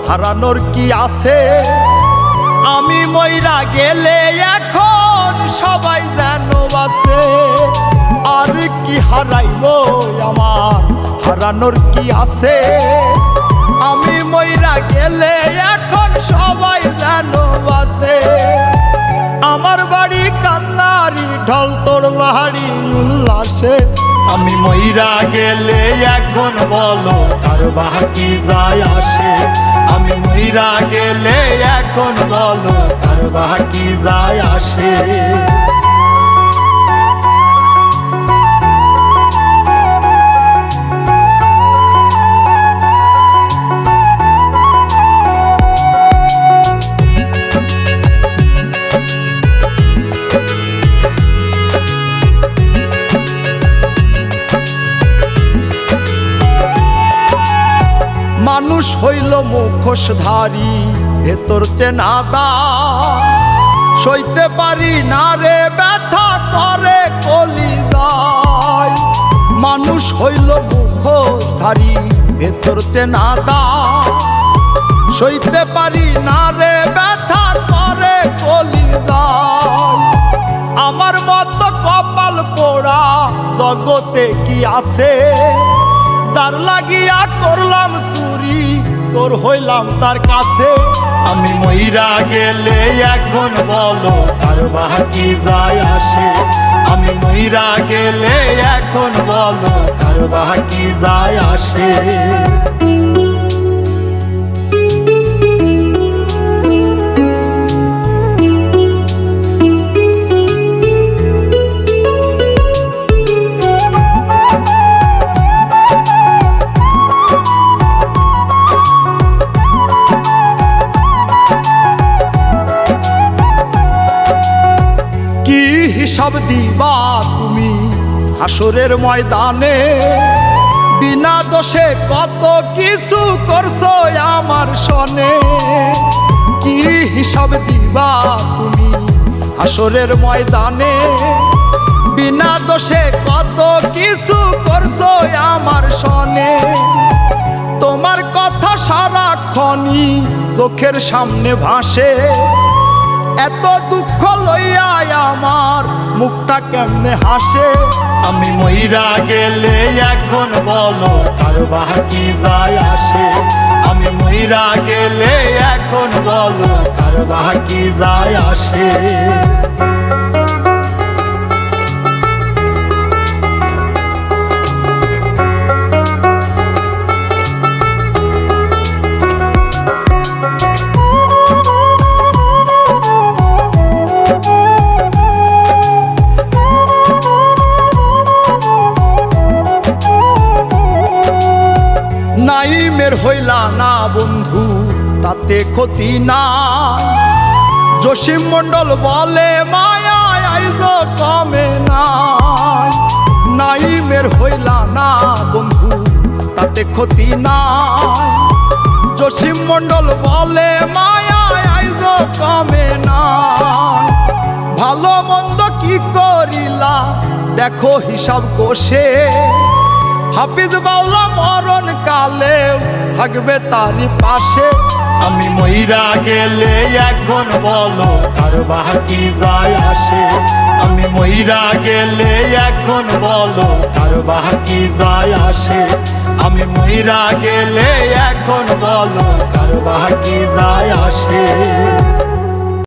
হারানোর কি আছে? আমি মইরা গেলে এখন সবাই যেন বাঁচে। আর কি হারাইব আমার, হারানোর কি আছে? আমি মইরা গেলে এখন সবাই যেন বাঁচে। আমার বাড়ি কান্নারি ঢল, তোর বাড়ি উল্লাসে। আমি মইরা গেলে এখন বলো কার বাকি যায় আসে? আমি মইরা গেলে এখন বলো কার বাকি যায় আসে? মানুষ হইল মুখোশধারী, ভেতর চেনাদা। সইতে পারি না রে ব্যথা করে কলিজায়। মানুষ হইল মুখোশধারী, ভেতর চেনাদা। সইতে পারি না রে ব্যথা করে কলিজায়। আমার মতো কপাল পোড়া জগতে কি আছে? যার লাগিয়া করলাম চুরি, চোর হইলাম তার কাছে। আমি মইরা গেলে এখন বলো কার বাকি যায় আসে? আমি মইরা গেলে এখন বলো কার বাকি যায় আসে? হিসাব দিবা তুমি হাসরের ময়দানে? বিনা দোষে কত কিছু করছো আমার সনে। কি হিসাব দিবা তুমি হাসরের ময়দানে? বিনা দোষে কত কিছু করছো আমার সনে। তোমার কথা সারাক্ষণই চোখের সামনে ভাসে। এত দুঃখ লইয়া আমার মুখটা কেমনে হাসে? আমি মইরা গেলে এখন বলো কার বাকি যায় আসে? আমি মইরা গেলে এখন বলো কার বাকি যায় আসে? নাইমের হইলা না বন্ধু তাতে ক্ষতি না। জসিম মণ্ডল বলে মায়া আইজ কমে না। নাইমের হইলা না বন্ধু তাতে ক্ষতি না। জসিম মণ্ডল বলে মায়া আইজ কমে না। ভালো মন্দ কি করিলা দেখো হিসাব কষে। হাফিজ বাউলা মরণ কালে থাকবে তারই পাশে। আমি মইরা গেলে এখন বলো কার বাকি যায় আসে? আমি মইরা গেলে এখন বলো কার বাকি যায় আসে? আমি মইরা গেলে এখন বলো কার বাকি যায় আসে?